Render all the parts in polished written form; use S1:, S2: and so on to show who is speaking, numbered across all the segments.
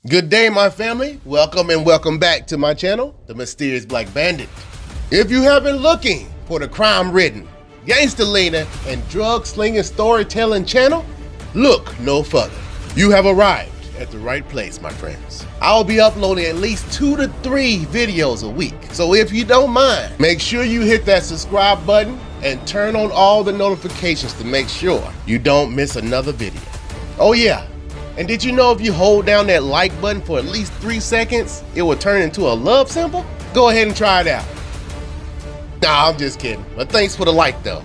S1: Good day, my family. Welcome and welcome back to my channel, The Mysterious Black Bandit. If you have been looking for the crime-ridden, gangster-leaning, and drug-slinging storytelling channel, look no further. You have arrived at the right place, my friends. I'll be uploading at least 2 to 3 videos a week. So if you don't mind, make sure you hit that subscribe button and turn on all the notifications to make sure you don't miss another video. Oh yeah. And did you know if you hold down that like button for at least 3 seconds, it will turn into a love symbol? Go ahead and try it out. Nah, I'm just kidding, but thanks for the like though.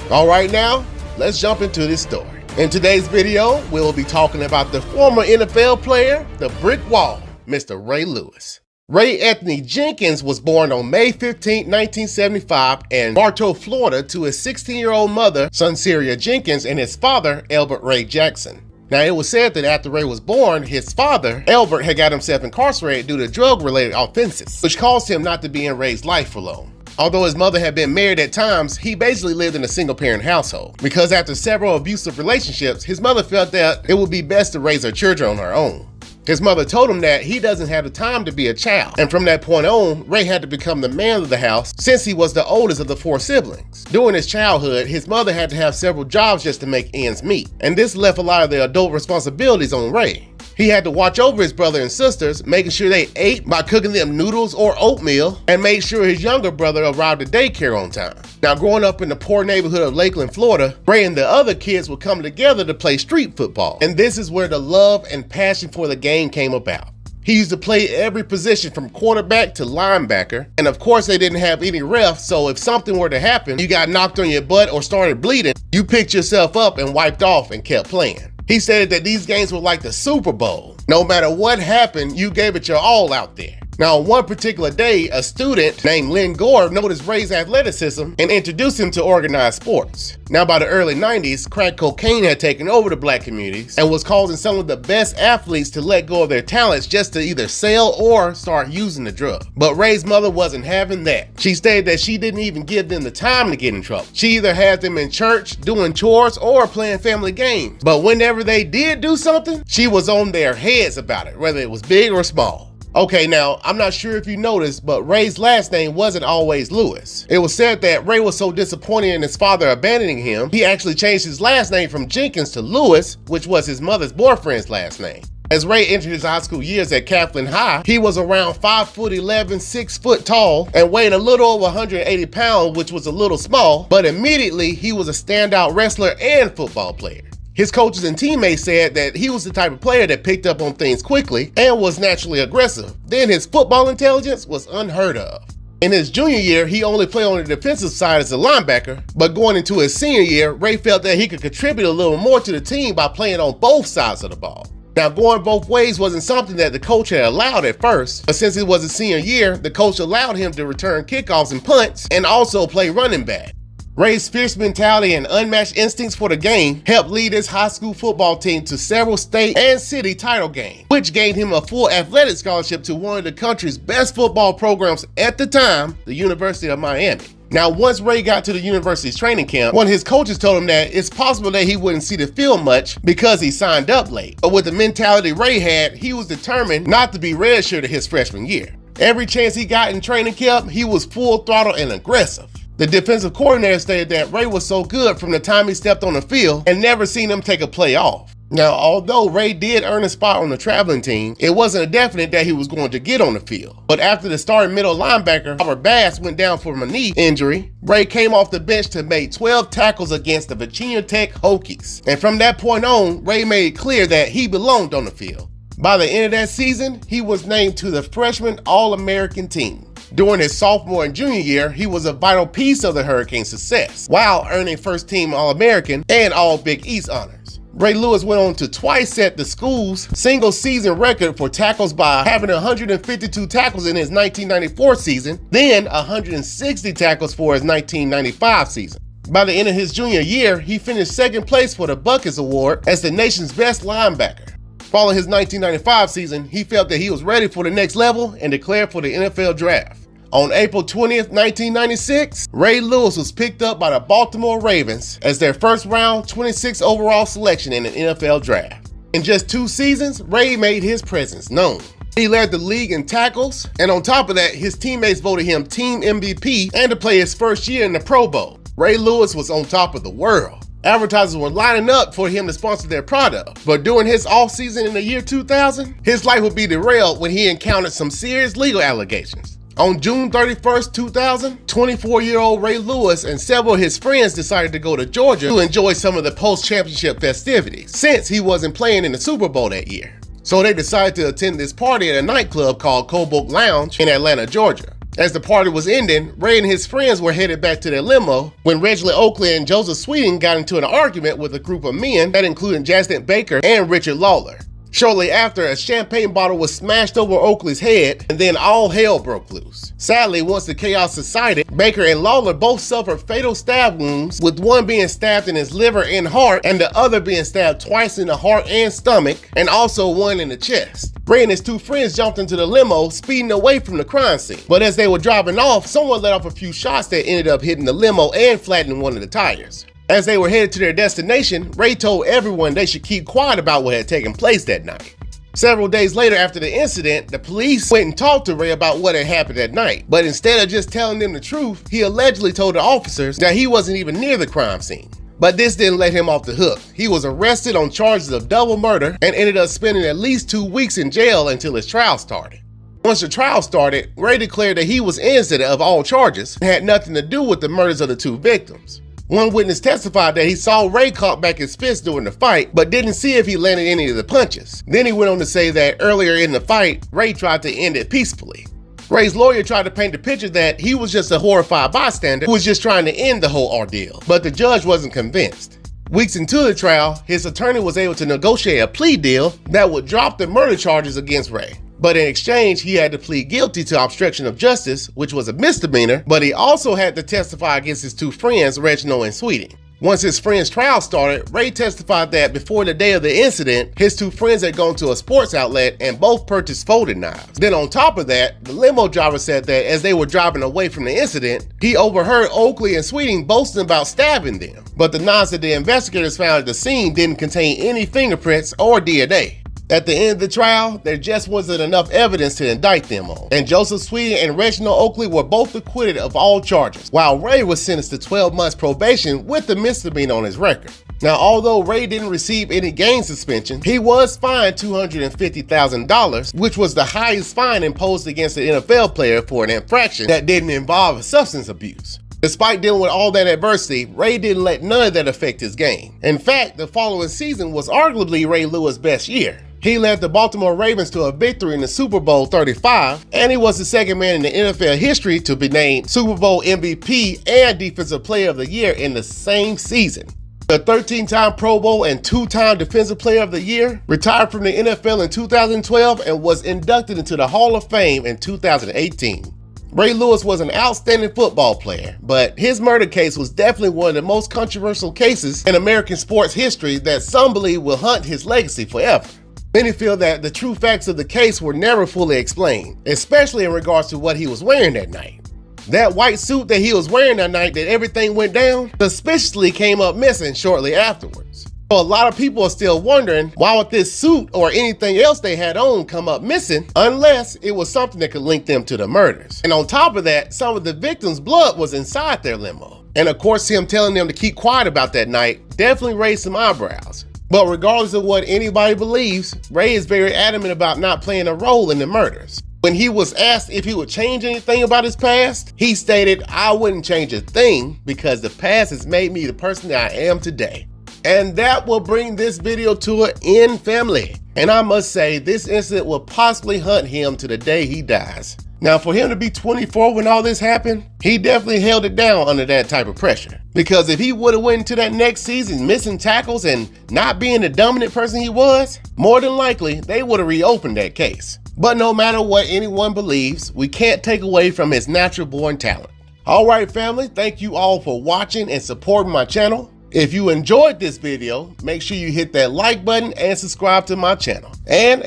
S1: All right, now, let's jump into this story. In today's video, we'll be talking about the former NFL player, the Brick Wall, Mr. Ray Lewis. Ray Anthony Jenkins was born on May 15, 1975 in Bartow, Florida to his 16-year-old mother, Sunseria Jenkins, and his father, Albert Ray Jackson. Now, it was said that after Ray was born, his father, Albert, had got himself incarcerated due to drug-related offenses, which caused him not to be in Ray's life for long. Although his mother had been married at times, he basically lived in a single-parent household, because after several abusive relationships, his mother felt that it would be best to raise her children on her own. His mother told him that he doesn't have the time to be a child, and from that point on, Ray had to become the man of the house since he was the oldest of the 4 siblings. During his childhood, his mother had to have several jobs just to make ends meet, and this left a lot of the adult responsibilities on Ray. He had to watch over his brother and sisters, making sure they ate by cooking them noodles or oatmeal, and made sure his younger brother arrived at daycare on time. Now, growing up in the poor neighborhood of Lakeland, Florida, Ray and the other kids would come together to play street football, and this is where the love and passion for the game came about. He used to play every position from quarterback to linebacker, and of course they didn't have any refs, so if something were to happen, you got knocked on your butt or started bleeding, you picked yourself up and wiped off and kept playing. He said that these games were like the Super Bowl. No matter what happened, you gave it your all out there. Now, on one particular day, a student named Lynn Gore noticed Ray's athleticism and introduced him to organized sports. Now, by the early 90s, crack cocaine had taken over the black communities and was causing some of the best athletes to let go of their talents just to either sell or start using the drug. But Ray's mother wasn't having that. She stated that she didn't even give them the time to get in trouble. She either had them in church, doing chores, or playing family games. But whenever they did do something, she was on their heads about it, whether it was big or small. Okay, now, I'm not sure if you noticed, but Ray's last name wasn't always Lewis. It was said that Ray was so disappointed in his father abandoning him, he actually changed his last name from Jenkins to Lewis, which was his mother's boyfriend's last name. As Ray entered his high school years at Kaplan High, he was around 5'11", 6 foot tall, and weighed a little over 180 pounds, which was a little small, but immediately he was a standout wrestler and football player. His coaches and teammates said that he was the type of player that picked up on things quickly and was naturally aggressive. Then his football intelligence was unheard of. In his junior year, he only played on the defensive side as a linebacker, but going into his senior year, Ray felt that he could contribute a little more to the team by playing on both sides of the ball. Now, going both ways wasn't something that the coach had allowed at first, but since it was his senior year, the coach allowed him to return kickoffs and punts and also play running back. Ray's fierce mentality and unmatched instincts for the game helped lead his high school football team to several state and city title games, which gained him a full athletic scholarship to one of the country's best football programs at the time, the University of Miami. Now, once Ray got to the university's training camp, one of his coaches told him that it's possible that he wouldn't see the field much because he signed up late. But with the mentality Ray had, he was determined not to be redshirted his freshman year. Every chance he got in training camp, he was full throttle and aggressive. The defensive coordinator stated that Ray was so good from the time he stepped on the field and never seen him take a play off. Now, although Ray did earn a spot on the traveling team, it wasn't a definite that he was going to get on the field. But after the starting middle linebacker, Robert Bass, went down from a knee injury, Ray came off the bench to make 12 tackles against the Virginia Tech Hokies. And from that point on, Ray made it clear that he belonged on the field. By the end of that season, he was named to the freshman All-American team. During his sophomore and junior year, he was a vital piece of the Hurricanes' success, while earning first-team All-American and All-Big East honors. Ray Lewis went on to twice set the school's single-season record for tackles by having 152 tackles in his 1994 season, then 160 tackles for his 1995 season. By the end of his junior year, he finished second place for the Buckets Award as the nation's best linebacker. Following his 1995 season, he felt that he was ready for the next level and declared for the NFL draft. On April 20th, 1996, Ray Lewis was picked up by the Baltimore Ravens as their first round 26th overall selection in an NFL draft. In just 2 seasons, Ray made his presence known. He led the league in tackles, and on top of that, his teammates voted him team MVP and to play his first year in the Pro Bowl. Ray Lewis was on top of the world. Advertisers were lining up for him to sponsor their product, but during his offseason in the year 2000, his life would be derailed when he encountered some serious legal allegations. On June 31st, 2000, 24-year-old Ray Lewis and several of his friends decided to go to Georgia to enjoy some of the post-championship festivities, since he wasn't playing in the Super Bowl that year. So they decided to attend this party at a nightclub called Cobalt Lounge in Atlanta, Georgia. As the party was ending, Ray and his friends were headed back to their limo when Reginald Oakley and Joseph Sweeting got into an argument with a group of men that included Jacinth Baker and Richard Lollar. Shortly after, a champagne bottle was smashed over Oakley's head, and then all hell broke loose. Sadly, once the chaos subsided, Baker and Lollar both suffered fatal stab wounds, with one being stabbed in his liver and heart, and the other being stabbed twice in the heart and stomach, and also one in the chest. Ray and his 2 friends jumped into the limo, speeding away from the crime scene. But as they were driving off, someone let off a few shots that ended up hitting the limo and flattening one of the tires. As they were headed to their destination, Ray told everyone they should keep quiet about what had taken place that night. Several days later after the incident, the police went and talked to Ray about what had happened that night. But instead of just telling them the truth, he allegedly told the officers that he wasn't even near the crime scene. But this didn't let him off the hook. He was arrested on charges of double murder and ended up spending at least 2 weeks in jail until his trial started. Once the trial started, Ray declared that he was innocent of all charges and had nothing to do with the murders of the 2 victims. One witness testified that he saw Ray cock back his fist during the fight, but didn't see if he landed any of the punches. Then he went on to say that earlier in the fight, Ray tried to end it peacefully. Ray's lawyer tried to paint the picture that he was just a horrified bystander who was just trying to end the whole ordeal, but the judge wasn't convinced. Weeks into the trial, his attorney was able to negotiate a plea deal that would drop the murder charges against Ray. But in exchange, he had to plead guilty to obstruction of justice, which was a misdemeanor, but he also had to testify against his 2 friends, Reginald and Sweeting. Once his friend's trial started, Ray testified that before the day of the incident, his 2 friends had gone to a sports outlet and both purchased folding knives. Then on top of that, the limo driver said that as they were driving away from the incident, he overheard Oakley and Sweeting boasting about stabbing them. But the knives that the investigators found at the scene didn't contain any fingerprints or DNA. At the end of the trial, there just wasn't enough evidence to indict them on, and Joseph Sweeting and Reginald Oakley were both acquitted of all charges, while Ray was sentenced to 12 months probation with the misdemeanor on his record. Now, although Ray didn't receive any game suspension, he was fined $250,000, which was the highest fine imposed against an NFL player for an infraction that didn't involve substance abuse. Despite dealing with all that adversity, Ray didn't let none of that affect his game. In fact, the following season was arguably Ray Lewis' best year. He led the Baltimore Ravens to a victory in the Super Bowl 35, and he was the second man in the NFL history to be named Super Bowl MVP and Defensive Player of the Year in the same season. The 13-time Pro Bowl and 2-time Defensive Player of the Year, retired from the NFL in 2012 and was inducted into the Hall of Fame in 2018. Ray Lewis was an outstanding football player, but his murder case was definitely one of the most controversial cases in American sports history that some believe will haunt his legacy forever. Many feel that the true facts of the case were never fully explained, especially in regards to what he was wearing that night. That white suit that he was wearing that night that everything went down suspiciously came up missing shortly afterwards. So a lot of people are still wondering why would this suit or anything else they had on come up missing unless it was something that could link them to the murders. And on top of that, some of the victims' blood was inside their limo. And of course, him telling them to keep quiet about that night definitely raised some eyebrows. But regardless of what anybody believes, Ray is very adamant about not playing a role in the murders. When he was asked if he would change anything about his past, he stated, "I wouldn't change a thing because the past has made me the person that I am today." And that will bring this video to an end, family. And I must say, this incident will possibly haunt him to the day he dies. Now, for him to be 24 when all this happened, he definitely held it down under that type of pressure. Because if he would have went into that next season missing tackles and not being the dominant person he was, more than likely, they would have reopened that case. But no matter what anyone believes, we can't take away from his natural born talent. All right, family, thank you all for watching and supporting my channel. If you enjoyed this video, make sure you hit that like button and subscribe to my channel. And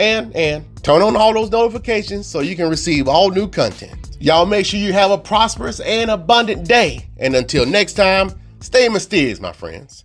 S1: turn on all those notifications so you can receive all new content. Y'all make sure you have a prosperous and abundant day. And until next time, stay mysterious, my friends.